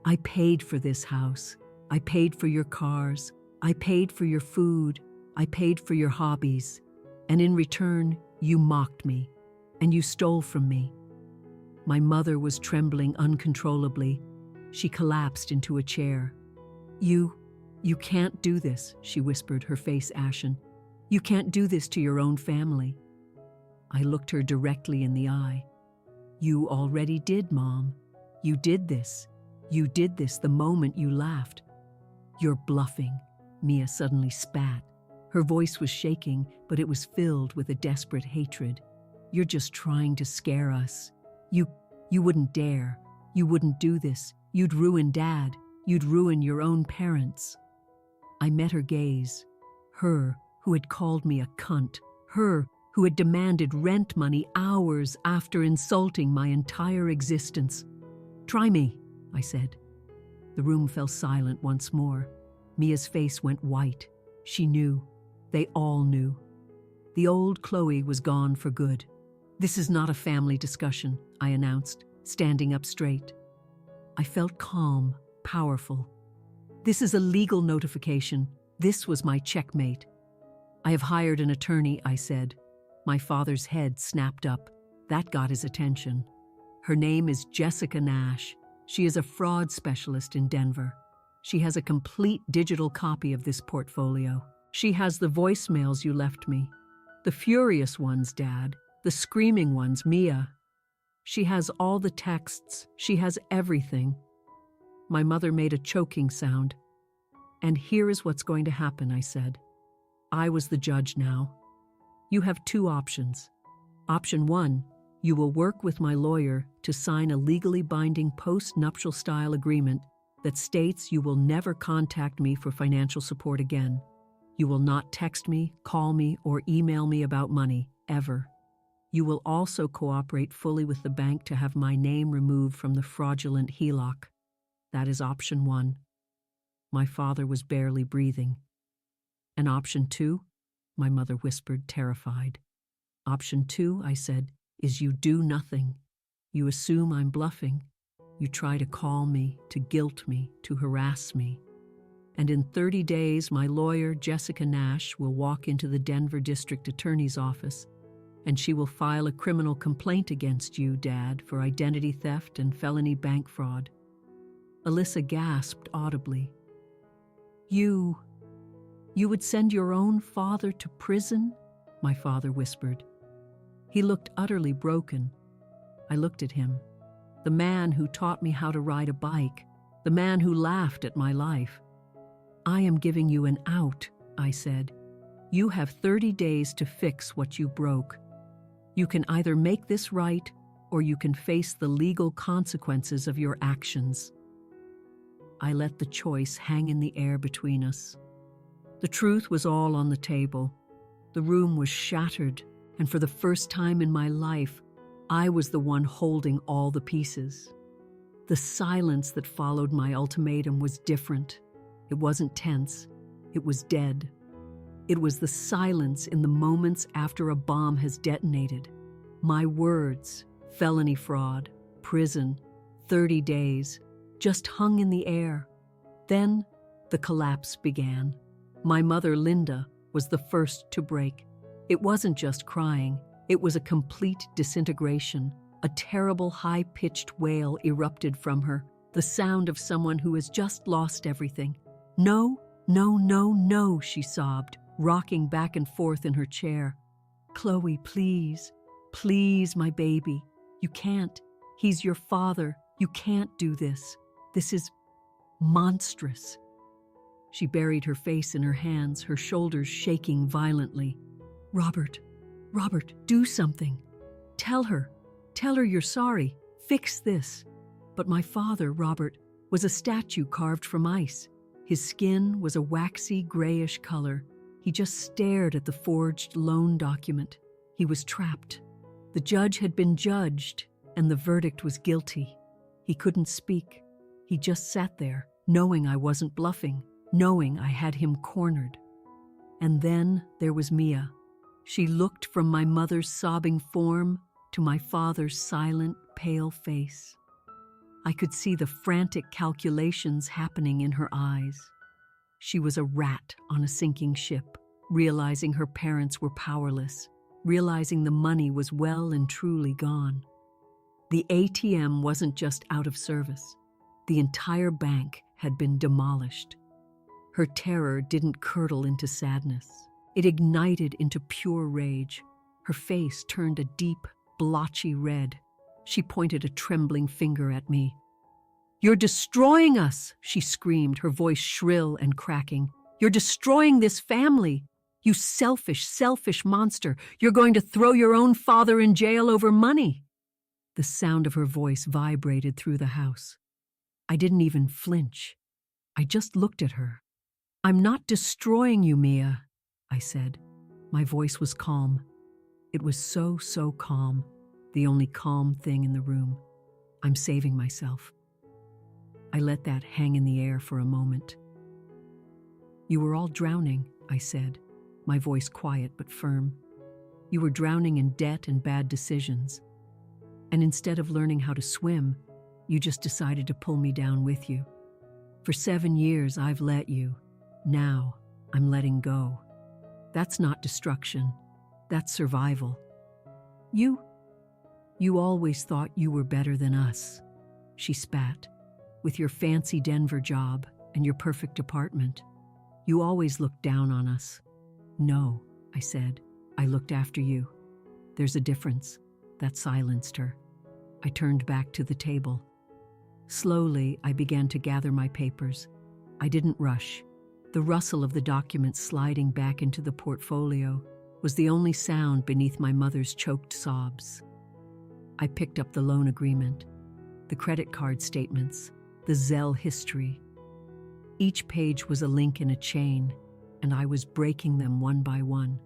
I paid for this house. I paid for your cars. I paid for your food. I paid for your hobbies. And in return, you mocked me. and you stole from me." My mother was trembling uncontrollably. She collapsed into a chair. You can't do this," she whispered, her face ashen. "You can't do this to your own family." I looked her directly in the eye. "You already did, Mom. You did this. You did this the moment you laughed." "You're bluffing," Mia suddenly spat. Her voice was shaking, but it was filled with a desperate hatred. "You're just trying to scare us. You wouldn't dare. You wouldn't do this. You'd ruin Dad. You'd ruin your own parents." I met her gaze. Her who had called me a cunt. Her who had demanded rent money hours after insulting my entire existence. "Try me," I said. The room fell silent once more. Mia's face went white. She knew. They all knew. The old Chloe was gone for good. "This is not a family discussion," I announced, standing up straight. I felt calm, powerful. "This is a legal notification. This was my checkmate." "I have hired an attorney," I said. My father's head snapped up. That got his attention. "Her name is Jessica Nash. She is a fraud specialist in Denver. She has a complete digital copy of this portfolio. She has the voicemails you left me. The furious ones, Dad. The screaming ones, Mia. She has all the texts. She has everything." My mother made a choking sound. "And here is what's going to happen," I said. I was the judge now. "You have two options. Option 1, you will work with my lawyer to sign a legally binding post-nuptial style agreement that states you will never contact me for financial support again. You will not text me, call me, or email me about money, ever. You will also cooperate fully with the bank to have my name removed from the fraudulent HELOC. That is option 1. My father was barely breathing. "And option 2? My mother whispered, terrified. "Option 2, I said, is you do nothing. You assume I'm bluffing. You try to call me, to guilt me, to harass me. And in 30 days, my lawyer, Jessica Nash, will walk into the Denver District Attorney's office, and she will file a criminal complaint against you, Dad, for identity theft and felony bank fraud." Alyssa gasped audibly. You would send your own father to prison?" my father whispered. He looked utterly broken. I looked at him. The man who taught me how to ride a bike, the man who laughed at my life. "I am giving you an out," I said. "You have 30 days to fix what you broke. You can either make this right, or you can face the legal consequences of your actions." I let the choice hang in the air between us. The truth was all on the table. The room was shattered, and for the first time in my life, I was the one holding all the pieces. The silence that followed my ultimatum was different. It wasn't tense. It was dead. It was the silence in the moments after a bomb has detonated. My words, felony fraud, prison, 30 days, just hung in the air. Then the collapse began. My mother, Linda, was the first to break. It wasn't just crying. It was a complete disintegration. A terrible high-pitched wail erupted from her, the sound of someone who has just lost everything. "No, no, no, no," she sobbed, rocking back and forth in her chair. "Chloe, please, please, my baby. You can't. He's your father. You can't do this. This is monstrous." She buried her face in her hands, her shoulders shaking violently. Robert, do something. Tell her you're sorry. Fix this." But my father, Robert, was a statue carved from ice. His skin was a waxy grayish color. He just stared at the forged loan document. He was trapped. The judge had been judged, and the verdict was guilty. He couldn't speak. He just sat there, knowing I wasn't bluffing, knowing I had him cornered. And then there was Mia. She looked from my mother's sobbing form to my father's silent, pale face. I could see the frantic calculations happening in her eyes. She was a rat on a sinking ship, realizing her parents were powerless, realizing the money was well and truly gone. The ATM wasn't just out of service. The entire bank had been demolished. Her terror didn't curdle into sadness. It ignited into pure rage. Her face turned a deep, blotchy red. She pointed a trembling finger at me. "You're destroying us!" she screamed, her voice shrill and cracking. "You're destroying this family! You selfish, selfish monster! You're going to throw your own father in jail over money!" The sound of her voice vibrated through the house. I didn't even flinch. I just looked at her. "I'm not destroying you, Mia," I said. My voice was calm. It was so calm, the only calm thing in the room. "I'm saving myself." I let that hang in the air for a moment. "You were all drowning," I said, my voice quiet but firm. "You were drowning in debt and bad decisions. And instead of learning how to swim, you just decided to pull me down with you. For 7 years, I've let you. Now, I'm letting go. That's not destruction. That's survival. You always thought you were better than us," she spat. "With your fancy Denver job and your perfect apartment. You always looked down on us." "No," I said. "I looked after you. There's a difference." That silenced her. I turned back to the table. Slowly, I began to gather my papers. I didn't rush. The rustle of the documents sliding back into the portfolio was the only sound beneath my mother's choked sobs. I picked up the loan agreement, the credit card statements, the Zelle history. Each page was a link in a chain, and I was breaking them one by one.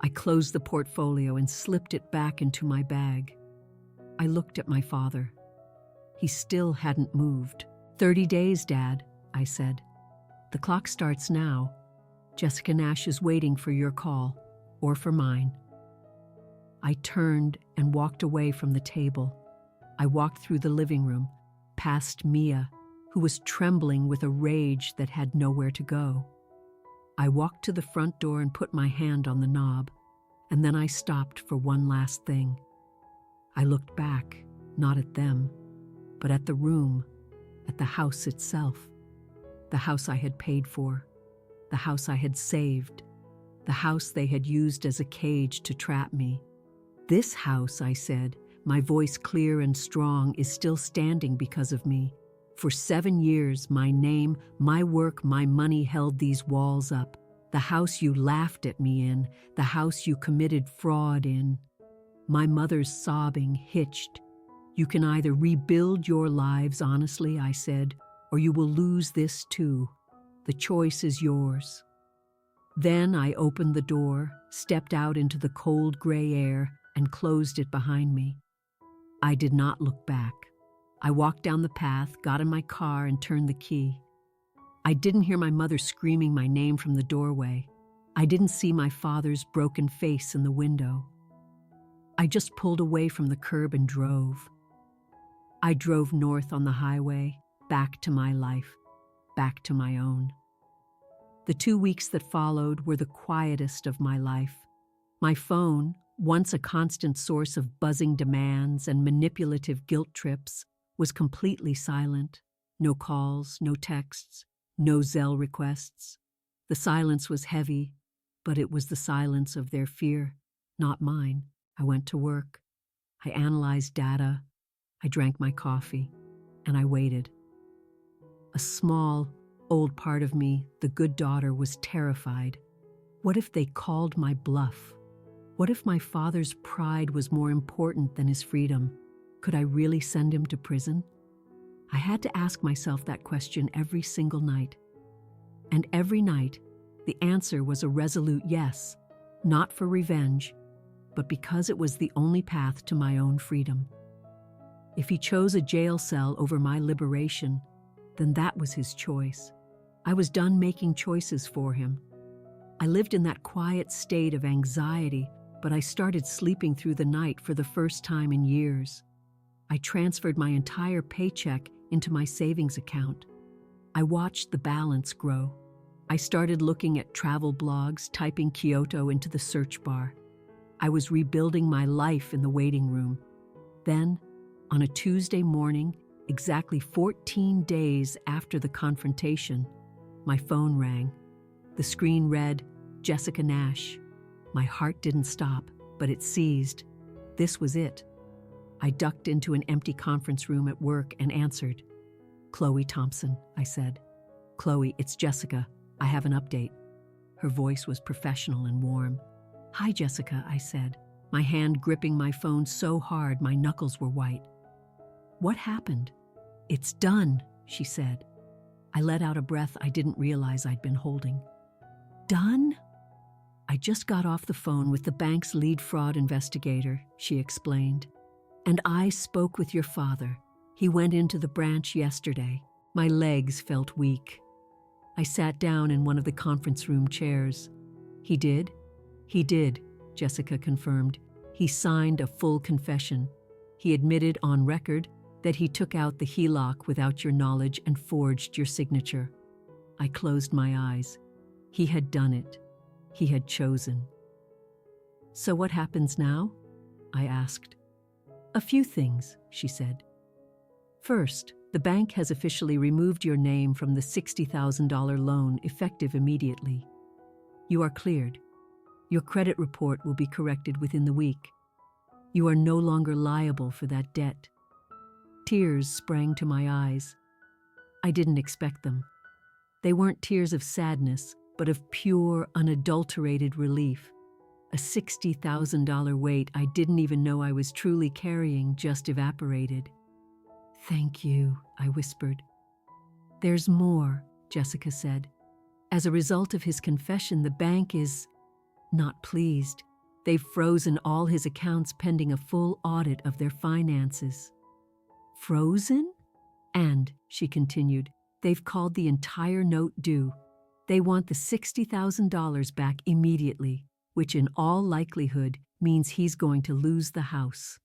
I closed the portfolio and slipped it back into my bag. I looked at my father. He still hadn't moved. 30 days, Dad," I said. "The clock starts now. Jessica Nash is waiting for your call, or for mine." I turned and walked away from the table. I walked through the living room, past Mia, who was trembling with a rage that had nowhere to go. I walked to the front door and put my hand on the knob, and then I stopped for one last thing. I looked back, not at them, but at the room, at the house itself. The house I had paid for, the house I had saved, the house they had used as a cage to trap me. "This house," I said, my voice clear and strong, "is still standing because of me. For 7 years, my name, my work, my money held these walls up. The house you laughed at me in, the house you committed fraud in." My mother's sobbing hitched. "You can either rebuild your lives honestly," I said, "or you will lose this too. The choice is yours." Then I opened the door, stepped out into the cold gray air, and closed it behind me. I did not look back. I walked down the path, got in my car, and turned the key. I didn't hear my mother screaming my name from the doorway. I didn't see my father's broken face in the window. I just pulled away from the curb and drove. I drove north on the highway, back to my life, back to my own. The 2 weeks that followed were the quietest of my life. My phone, once a constant source of buzzing demands and manipulative guilt trips, was completely silent. No calls, no texts, no Zelle requests. The silence was heavy, but it was the silence of their fear, not mine. I went to work. I analyzed data. I drank my coffee, and I waited. A small, old part of me, the good daughter, was terrified. What if they called my bluff? What if my father's pride was more important than his freedom? Could I really send him to prison? I had to ask myself that question every single night. And every night, the answer was a resolute yes, not for revenge, but because it was the only path to my own freedom. If he chose a jail cell over my liberation, then that was his choice. I was done making choices for him. I lived in that quiet state of anxiety, but I started sleeping through the night for the first time in years. I transferred my entire paycheck into my savings account. I watched the balance grow. I started looking at travel blogs, typing Kyoto into the search bar. I was rebuilding my life in the waiting room. Then, on a Tuesday morning, exactly 14 days after the confrontation, my phone rang. The screen read, Jessica Nash. My heart didn't stop, but it seized. This was it. I ducked into an empty conference room at work and answered. Chloe Thompson, I said. Chloe, it's Jessica. I have an update. Her voice was professional and warm. Hi, Jessica, I said, my hand gripping my phone so hard my knuckles were white. What happened? It's done, she said. I let out a breath I didn't realize I'd been holding. Done? I just got off the phone with the bank's lead fraud investigator, she explained. And I spoke with your father. He went into the branch yesterday. My legs felt weak. I sat down in one of the conference room chairs. He did? He did, Jessica confirmed. He signed a full confession. He admitted on record that he took out the HELOC without your knowledge and forged your signature. I closed my eyes. He had done it. He had chosen. So what happens now? I asked. A few things, she said. First, the bank has officially removed your name from the $60,000 loan effective immediately. You are cleared. Your credit report will be corrected within the week. You are no longer liable for that debt. Tears sprang to my eyes. I didn't expect them. They weren't tears of sadness, but of pure, unadulterated relief. A $60,000 weight I didn't even know I was truly carrying just evaporated. Thank you, I whispered. There's more, Jessica said. As a result of his confession, the bank is not pleased. They've frozen all his accounts pending a full audit of their finances. Frozen? And, she continued, they've called the entire note due. They want the $60,000 back immediately, which in all likelihood means he's going to lose the house.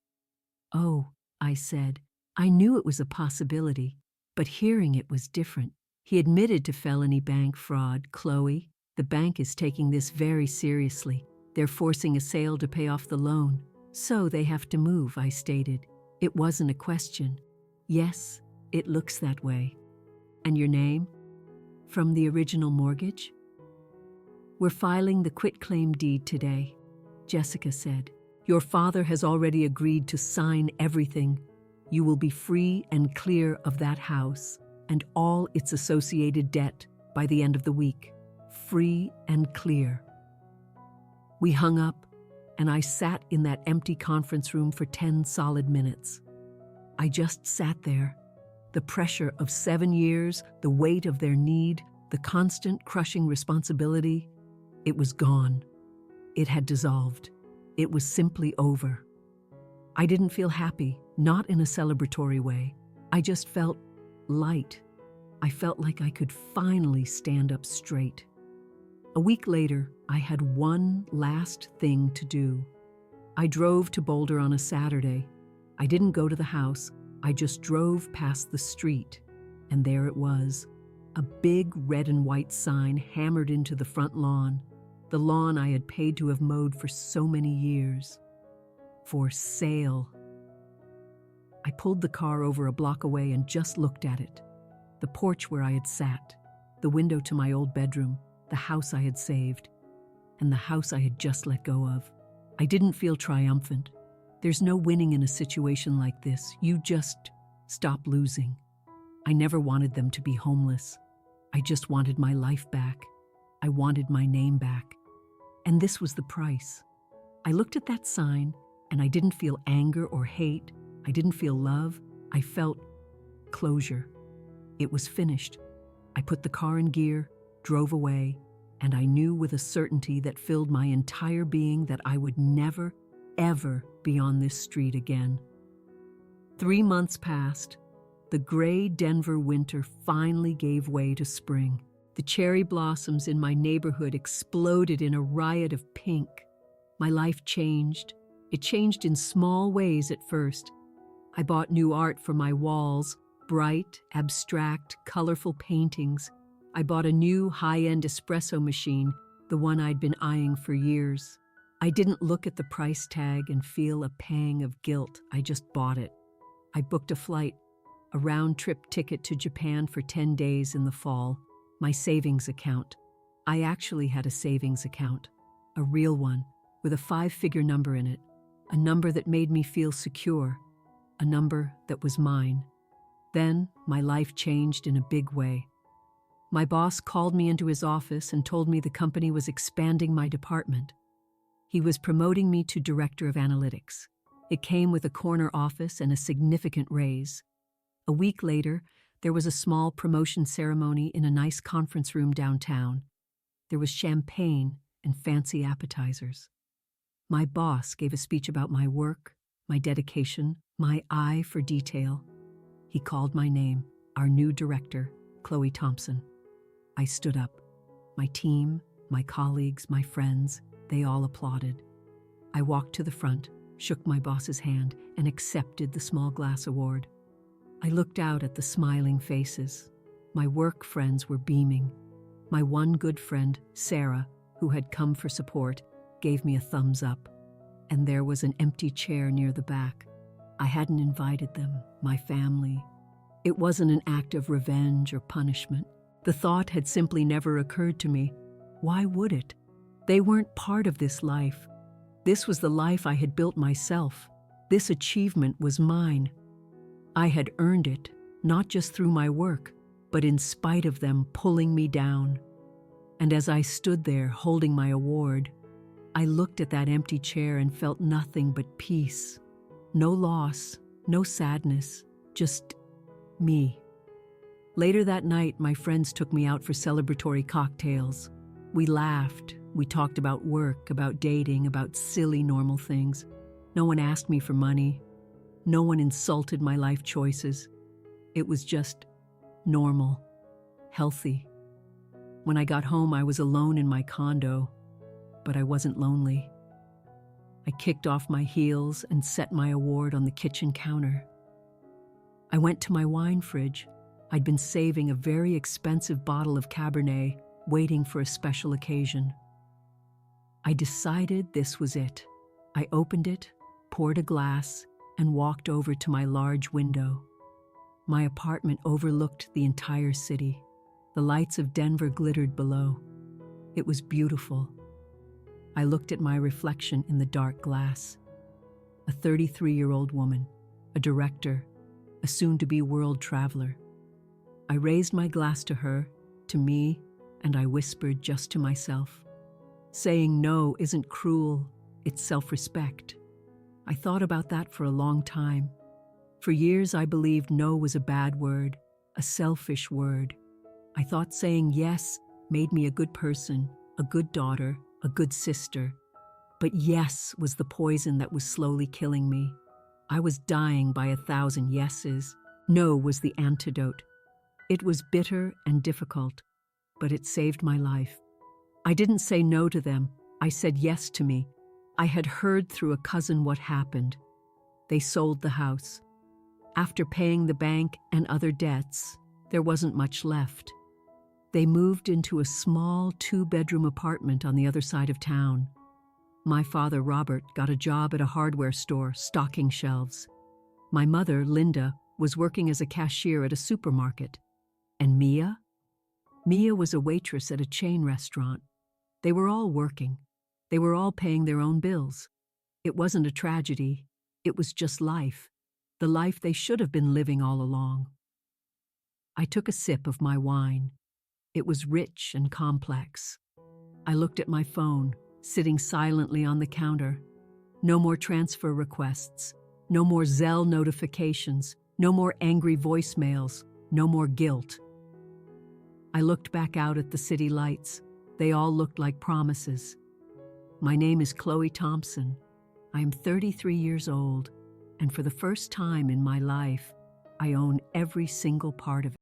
Oh, I said, I knew it was a possibility, but hearing it was different. He admitted to felony bank fraud, Chloe. The bank is taking this very seriously. They're forcing a sale to pay off the loan. So they have to move, I stated. It wasn't a question. Yes, it looks that way. And your name? From the original mortgage? We're filing the quitclaim deed today, Jessica said. Your father has already agreed to sign everything. You will be free and clear of that house and all its associated debt by the end of the week. Free and clear. We hung up, and I sat in that empty conference room for 10 solid minutes. I just sat there. The pressure of 7 years, the weight of their need, the constant crushing responsibility, it was gone. It had dissolved. It was simply over. I didn't feel happy, not in a celebratory way. I just felt light. I felt like I could finally stand up straight. A week later, I had one last thing to do. I drove to Boulder on a Saturday. I didn't go to the house. I just drove past the street, and there it was, a big red and white sign hammered into the front lawn, the lawn I had paid to have mowed for so many years. For sale. I pulled the car over a block away and just looked at it. The porch where I had sat, the window to my old bedroom, the house I had saved, and the house I had just let go of. I didn't feel triumphant. There's no winning in a situation like this. You just stop losing. I never wanted them to be homeless. I just wanted my life back. I wanted my name back. And this was the price. I looked at that sign, and I didn't feel anger or hate. I didn't feel love. I felt closure. It was finished. I put the car in gear, drove away, and I knew with a certainty that filled my entire being that I would never, ever be on this street again. 3 months passed. The gray Denver winter finally gave way to spring. The cherry blossoms in my neighborhood exploded in a riot of pink. My life changed. It changed in small ways at first. I bought new art for my walls, bright, abstract, colorful paintings. I bought a new high-end espresso machine, the one I'd been eyeing for years. I didn't look at the price tag and feel a pang of guilt. I just bought it. I booked a flight, a round-trip ticket to Japan for 10 days in the fall, my savings account. I actually had a savings account, a real one, with a 5-figure number in it, a number that made me feel secure, a number that was mine. Then, my life changed in a big way. My boss called me into his office and told me the company was expanding my department. He was promoting me to director of analytics. It came with a corner office and a significant raise. A week later, there was a small promotion ceremony in a nice conference room downtown. There was champagne and fancy appetizers. My boss gave a speech about my work, my dedication, my eye for detail. He called my name, our new director, Chloe Thompson. I stood up. My team, my colleagues, my friends, they all applauded. I walked to the front, shook my boss's hand, and accepted the small glass award. I looked out at the smiling faces. My work friends were beaming. My one good friend, Sarah, who had come for support, gave me a thumbs up. And there was an empty chair near the back. I hadn't invited them, my family. It wasn't an act of revenge or punishment. The thought had simply never occurred to me. Why would it? They weren't part of this life. This was the life I had built myself. This achievement was mine. I had earned it, not just through my work, but in spite of them pulling me down. And as I stood there holding my award, I looked at that empty chair and felt nothing but peace. No loss, no sadness, just me. Later that night, my friends took me out for celebratory cocktails. We laughed, we talked about work, about dating, about silly normal things. No one asked me for money. No one insulted my life choices. It was just normal, healthy. When I got home, I was alone in my condo, but I wasn't lonely. I kicked off my heels and set my award on the kitchen counter. I went to my wine fridge. I'd been saving a very expensive bottle of Cabernet, waiting for a special occasion. I decided this was it. I opened it, poured a glass, and walked over to my large window. My apartment overlooked the entire city. The lights of Denver glittered below. It was beautiful. I looked at my reflection in the dark glass. A 33-year-old woman, a director, a soon-to-be world traveler. I raised my glass to her, to me, and I whispered just to myself, saying no isn't cruel, it's self-respect. I thought about that for a long time. For years I believed no was a bad word, a selfish word. I thought saying yes made me a good person, a good daughter, a good sister. But yes was the poison that was slowly killing me. I was dying by 1,000 yeses. No was the antidote. It was bitter and difficult, but it saved my life. I didn't say no to them. I said yes to me. I had heard through a cousin what happened. They sold the house. After paying the bank and other debts, there wasn't much left. They moved into a small 2-bedroom apartment on the other side of town. My father, Robert, got a job at a hardware store, stocking shelves. My mother, Linda, was working as a cashier at a supermarket. And Mia? Mia was a waitress at a chain restaurant. They were all working. They were all paying their own bills. It wasn't a tragedy. It was just life. The life they should have been living all along. I took a sip of my wine. It was rich and complex. I looked at my phone, sitting silently on the counter. No more transfer requests. No more Zelle notifications. No more angry voicemails. No more guilt. I looked back out at the city lights. They all looked like promises. My name is Chloe Thompson. I am 33 years old, and for the first time in my life, I own every single part of it.